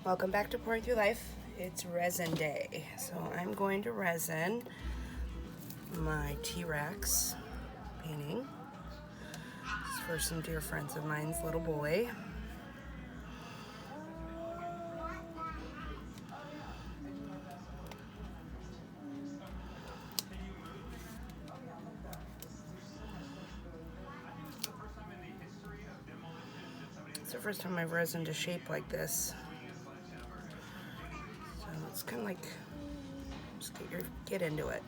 Welcome back to Pouring Through Life. It's resin day. So I'm going to resin my T-Rex painting. It's for some dear friends of mine's little boy. It's the first time I've resined a shape like this. So it's kind of like, just get into it.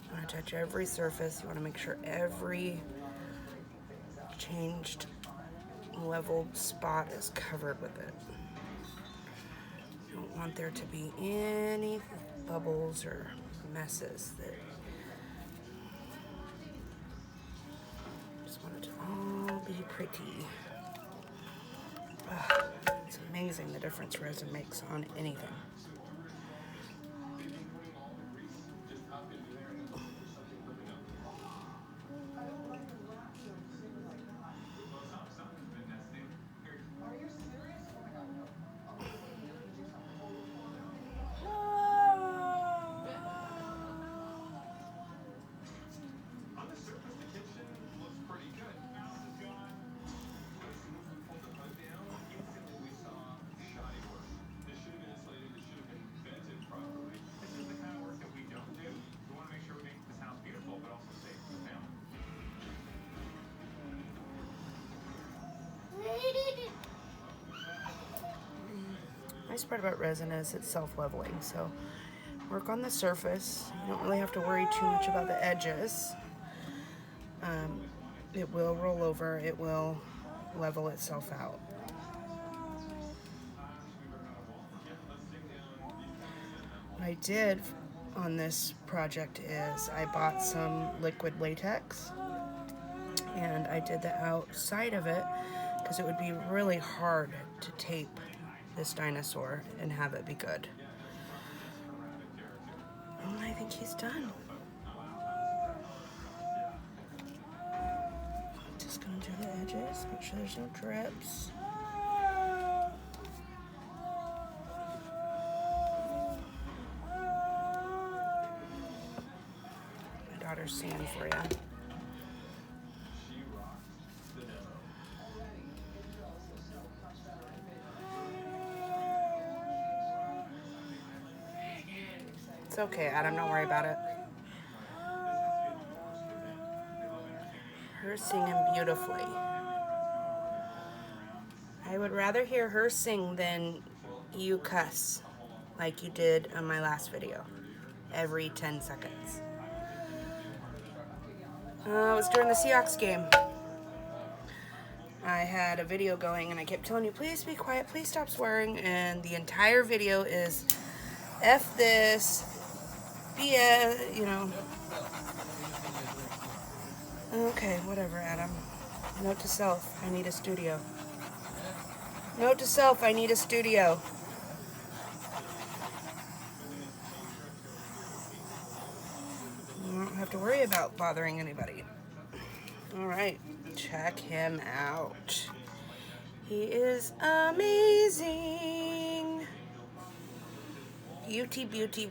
You want to touch every surface. You want to make sure every changed leveled spot is covered with it. You don't want there to be any bubbles or messes. Just want it to all be pretty. It's amazing the difference resin makes on anything. The nice part about resin is it's self-leveling, so work on the surface. You don't really have to worry too much about the edges. It will roll over, it will level itself out. What I did on this project is I bought some liquid latex and I did the outside of it because it would be really hard to tape this dinosaur and have it be good. And I think he's done. Just gonna do the edges, make sure there's no drips. My daughter's singing for you. It's okay, Adam, don't worry about it. Her singing beautifully. I would rather hear her sing than you cuss like you did on my last video every 10 seconds. It was during the Seahawks game. I had a video going and I kept telling you, please be quiet, please stop swearing, and the entire video is F this, BS, you know. Okay, whatever, Adam. Note to self, I need a studio. Note to self, I need a studio. You don't have to worry about bothering anybody. All right, check him out. He is amazing.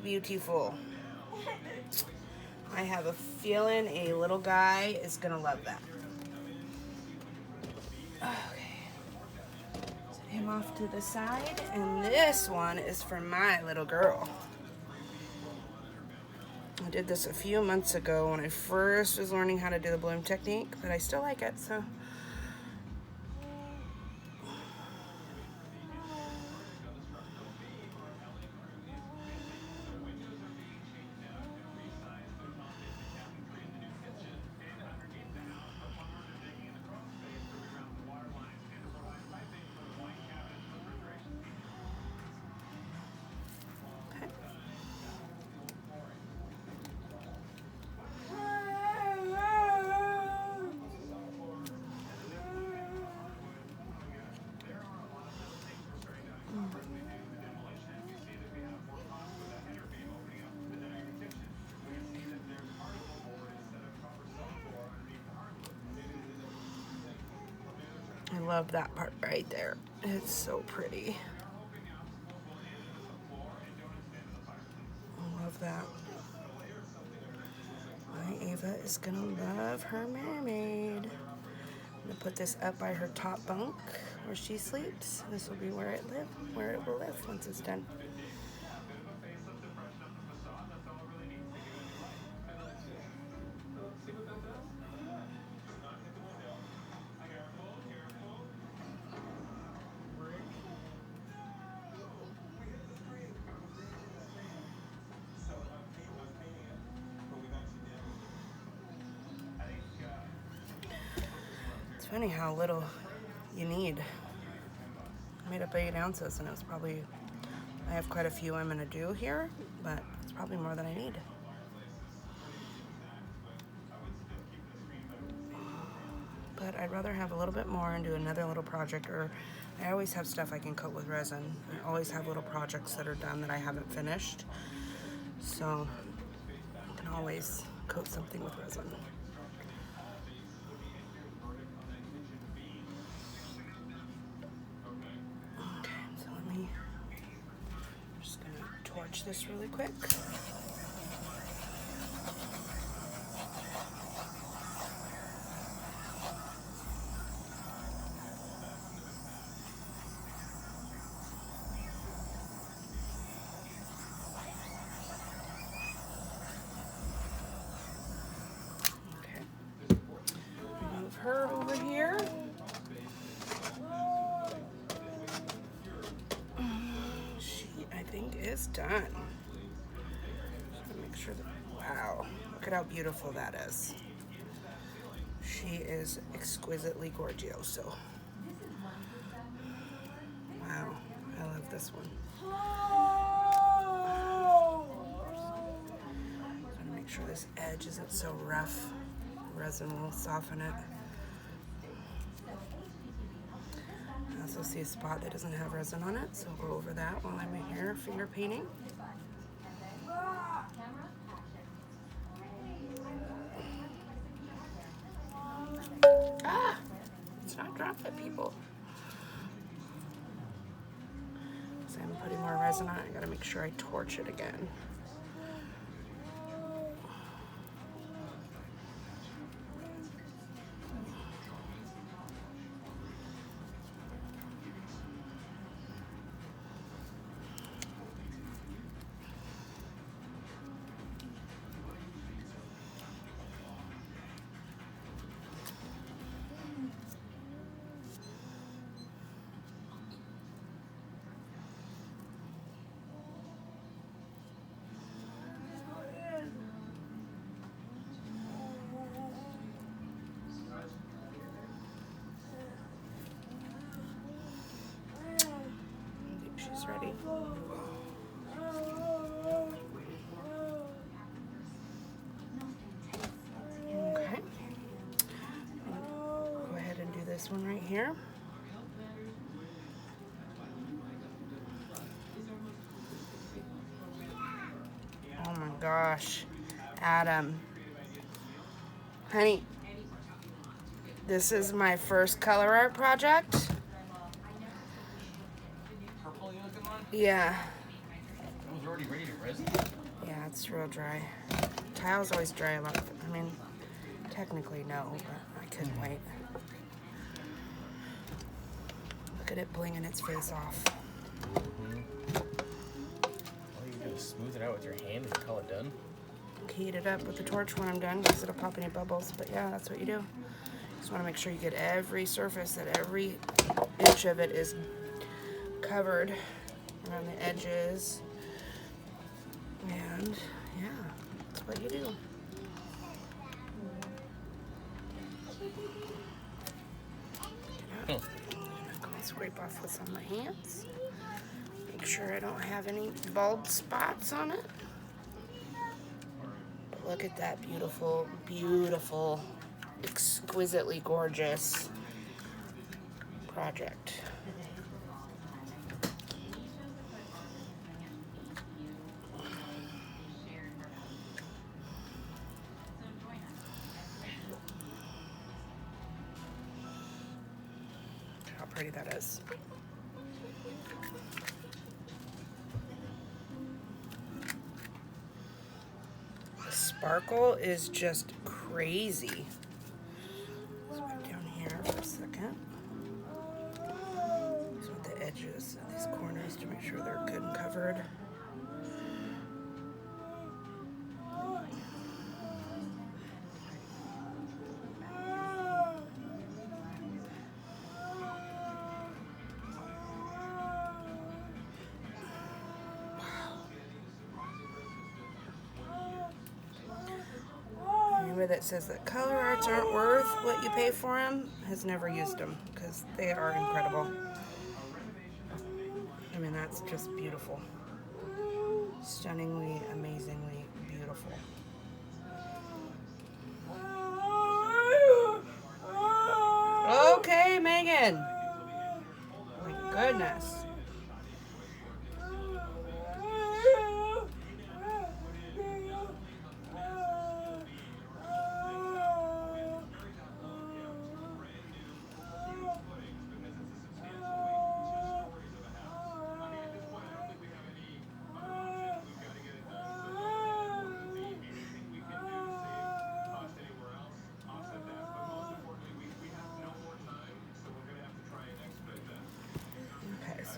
Beautiful. I have a feeling a little guy is gonna love that. Okay. Set him off to the side, and this one is for my little girl. I did this a few months ago when I first was learning how to do the bloom technique, but I still like it, so. I love that part right there. It's so pretty. love that. My Ava is gonna love her mermaid. I'm gonna put this up by her top bunk where she sleeps. This will be where it will live once it's done. It's funny how little you need. I made up 8 ounces and it was probably, I have quite a few I'm gonna do here, but it's probably more than I need. But I'd rather have a little bit more and do another little project, or I always have stuff I can coat with resin. I always have little projects that are done that I haven't finished. So I can always coat something with resin. Okay, so I'm just gonna torch this really quick. Her over here. She, I think, is done. Just make sure that, wow, look at how beautiful that is. She is exquisitely gorgioso. Wow, I love this one. Gotta make sure this edge isn't so rough. Resin will soften it. I also see a spot that doesn't have resin on it, so I'll go over that while I'm here finger painting. Ah! Let's not drop it, people. So I'm putting more resin on it. I gotta make sure I torch it again. She's ready. Okay. Go ahead and do this one right here. Oh my gosh. Adam. Honey, this is my first color art project. Yeah. It was already ready to resin? Yeah, it's real dry. Tile's always dry a lot. I mean, technically no, but I couldn't wait. Look at it blinging its face off. All you do is smooth it out with your hand and call it done. Heat it up with the torch when I'm done because it'll pop any bubbles. But yeah, that's what you do. Just want to make sure you get every surface, that every inch of it is covered around the edges. And yeah, that's what you do. I'm gonna go and scrape off what's on my hands. Make sure I don't have any bald spots on it. But look at that beautiful, beautiful, exquisitely gorgeous project. How pretty that is. sparkle is just crazy. Let's put it down here for a second. So with the edges of these corners to make sure they're good and covered. That says that color arts aren't worth what you pay for them has never used them, because they are incredible. I mean, that's just beautiful. Stunningly, amazingly beautiful. Okay, Megan. My goodness.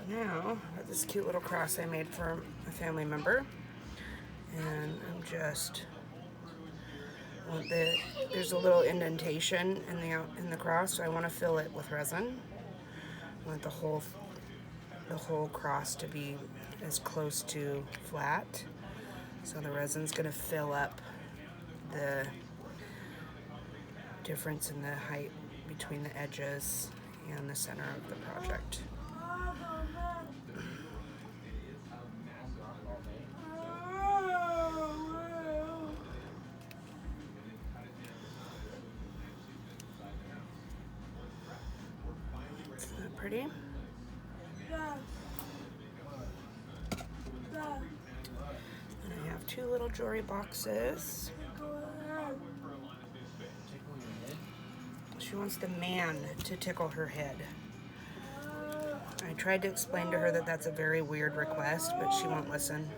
Now, I have this cute little cross I made for a family member, and I'm just there's a little indentation in the cross, so I want to fill it with resin. I want the whole cross to be as close to flat, so the resin's going to fill up the difference in the height between the edges and the center of the project. Isn't that pretty? And I have two little jewelry boxes. She wants the man to tickle her head. I tried to explain to her that that's a very weird request, but she won't listen.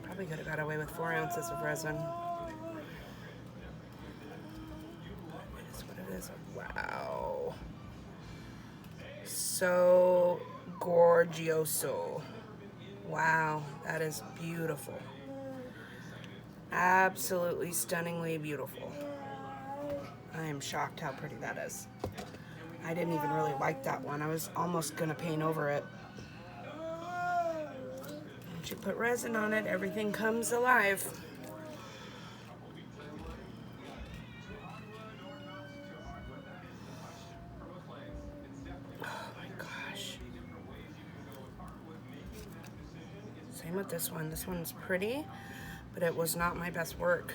Probably could have got away with 4 ounces of resin. It is what it is. Wow. So gorgioso. Wow, that is beautiful. Absolutely stunningly beautiful. I am shocked how pretty that is. I didn't even really like that one. I was almost gonna paint over it. Once you put resin on it, everything comes alive. Oh my gosh. Same with this one. This one's pretty, but it was not my best work.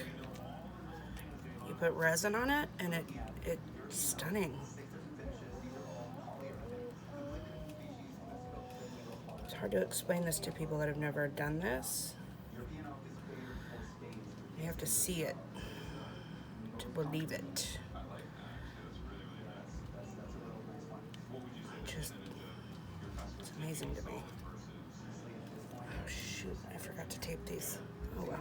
You put resin on it, and it's stunning. It's hard to explain this to people that have never done this. You have to see it to believe it. It's amazing to me. Oh shoot, I forgot to tape these. Oh well.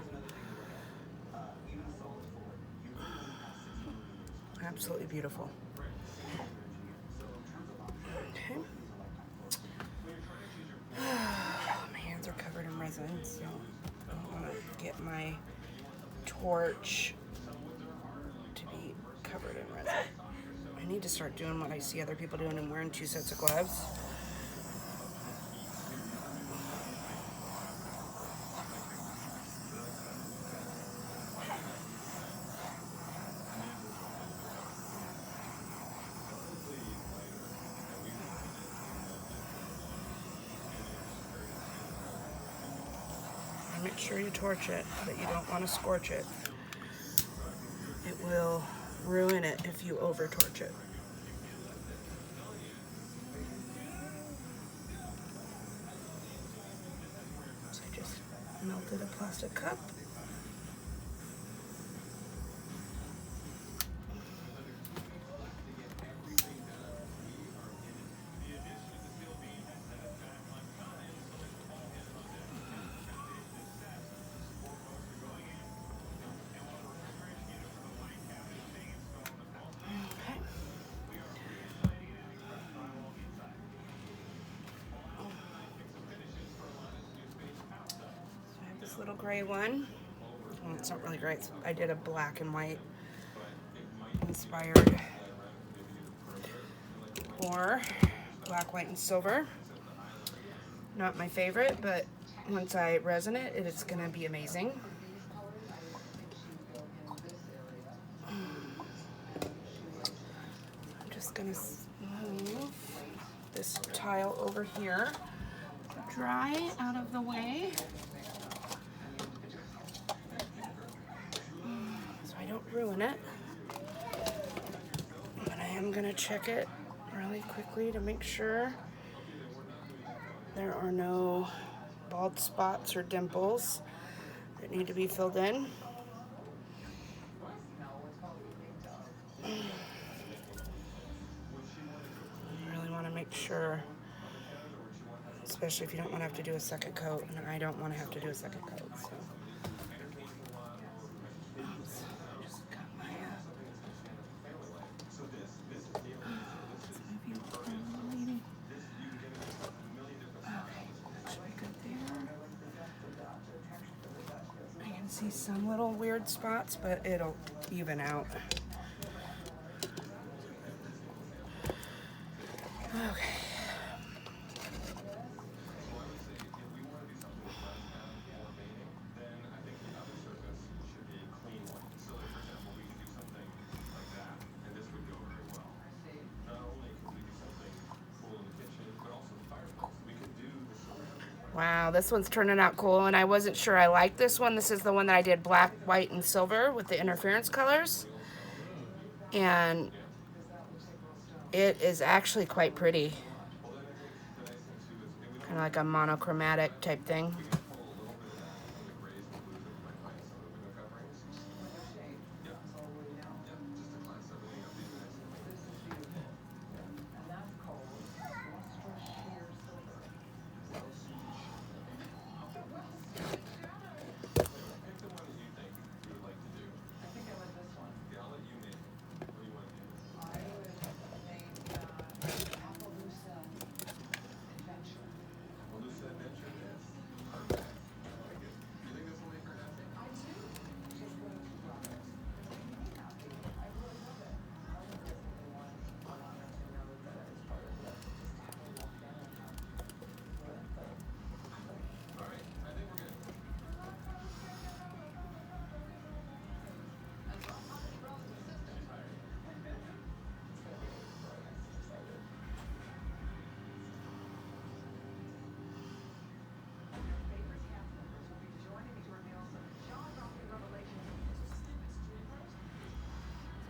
Absolutely beautiful. Okay. My hands are covered in resin, so I want to get my torch to be covered in resin. I need to start doing what I see other people doing and wearing 2 sets of gloves. Make sure you torch it, but you don't want to scorch it. It will ruin it if you over torch it. So I just melted a plastic cup. little gray one. Well, it's not really gray. I did a black and white inspired pour. Black, white, and silver. Not my favorite, but once I resin it, it's gonna be amazing. I'm just gonna move this tile over here, dry out of the way, so I don't ruin it. But I am gonna check it really quickly to make sure there are no bald spots or dimples that need to be filled in. You really want to make sure, especially if you don't want to have to do a second coat, and I don't want to have to do a second coat. So. Oops, just got my, let's move you around, lady. Okay, that should be good there. I can see some little weird spots, but it'll even out. Okay. Wow, this one's turning out cool, and I wasn't sure I liked this one. This is the one that I did black, white, and silver with the interference colors. And it is actually quite pretty. Kind of like a monochromatic type thing.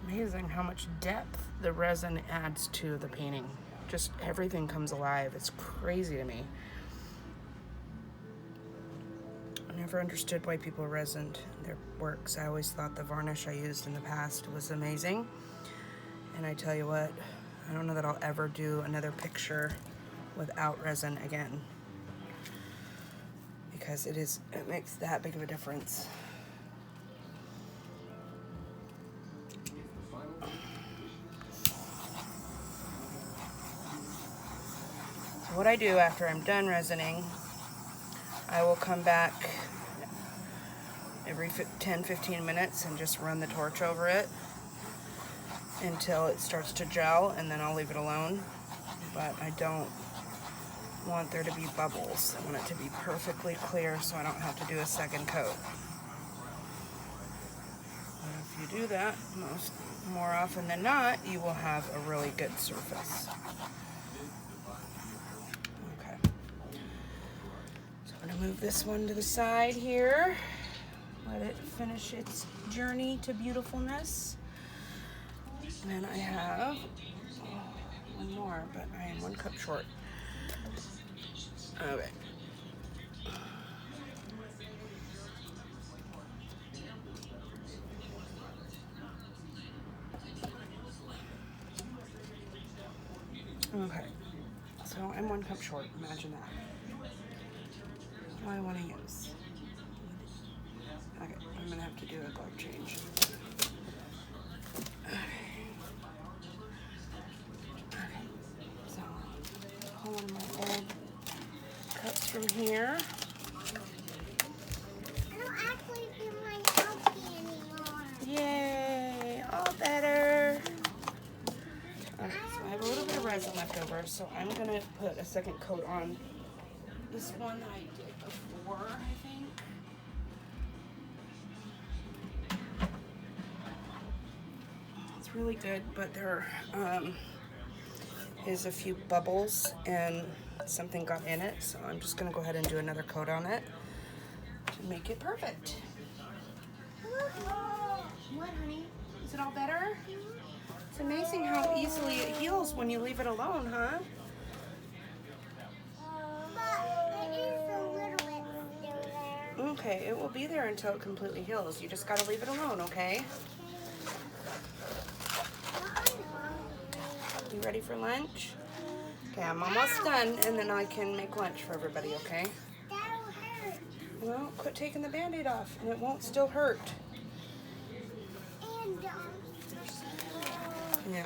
Amazing how much depth the resin adds to the painting. Just everything comes alive. It's crazy to me. I never understood why people resined their works. I always thought the varnish I used in the past was amazing. And I tell you what, I don't know that I'll ever do another picture without resin again, because it makes that big of a difference. So what I do after I'm done resining, I will come back every 10-15 minutes and just run the torch over it until it starts to gel, and then I'll leave it alone. But I don't want there to be bubbles. I want it to be perfectly clear so I don't have to do a second coat. And if you do that more often than not, you will have a really good surface. Okay. So I'm gonna move this one to the side here. Let it finish its journey to beautifulness. And then I have one more, but I am 1 cup short. Okay. Okay. So I'm 1 cup short. Imagine that. What do I want to use? Okay, I'm gonna have to do a glove change. So, pull one of my old cups from here. over, so I'm gonna put a second coat on this one that I did before, I think. It's really good, but there is a few bubbles and something got in it, so I'm just gonna go ahead and do another coat on it to make it perfect. What, honey? Is it all better? It's amazing how easily it heals when you leave it alone, huh? But it is a little bit still there. Okay, it will be there until it completely heals. You just gotta leave it alone, okay? You ready for lunch? Okay, I'm almost done, and then I can make lunch for everybody, okay? That'll hurt. Well, quit taking the Band-Aid off, and it won't still hurt. And Yeah.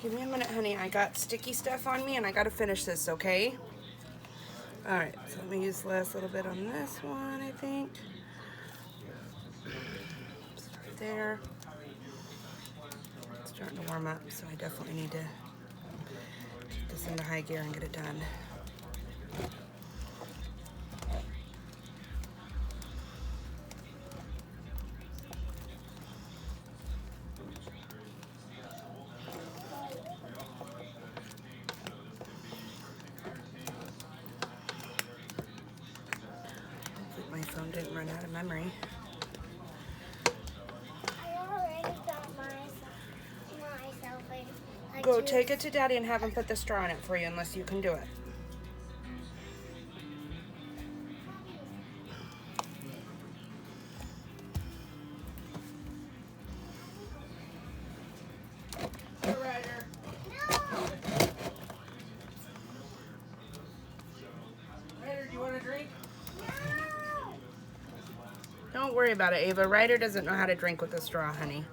Give me a minute, honey. I got sticky stuff on me, and I gotta finish this, okay? All right, so let me use the last little bit on this one, I think. Start there. It's starting to warm up, so I definitely need to keep this into high gear and get it done. Hopefully my phone didn't run out of memory. I already got myself. Go take it to Daddy and have him put the straw in it for you, unless you can do it. Ryder. Ryder, do you want a drink? No. Don't worry about it, Ava. Ryder doesn't know how to drink with a straw, honey.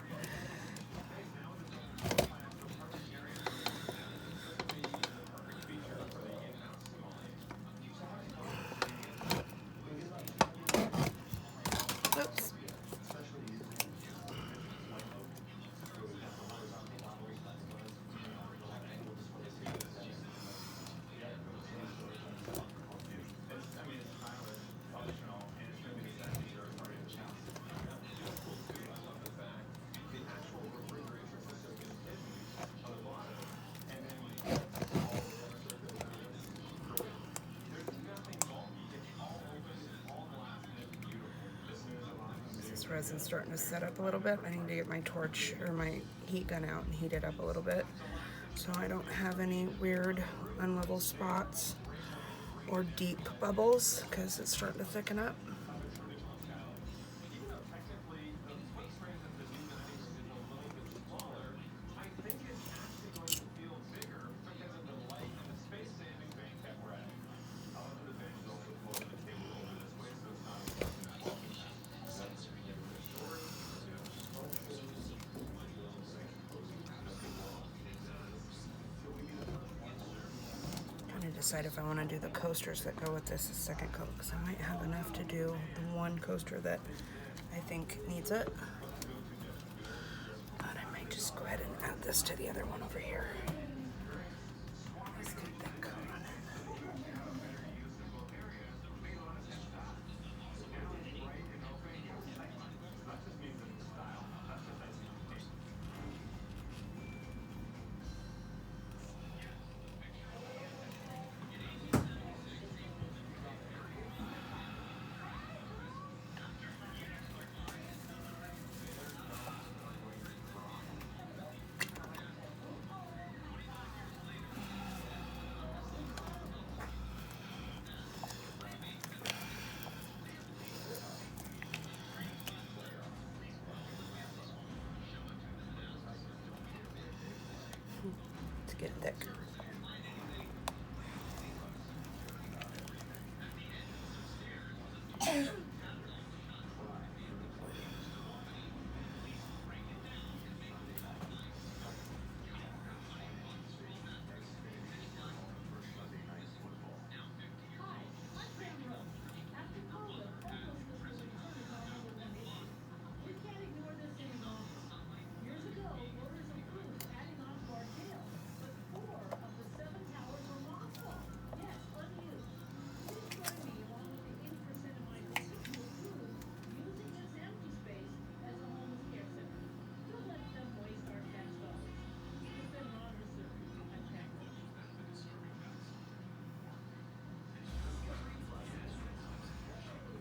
Oops. This resin's starting to set up a little bit. I need to get my torch or my heat gun out and heat it up a little bit so I don't have any weird unlevel spots or deep bubbles because it's starting to thicken up. Decide if I want to do the coasters that go with this second coat, because I might have enough to do the one coaster that I think needs it. But I might just go ahead and add this to the other one over here. Let's get that coat on it. It's getting thick.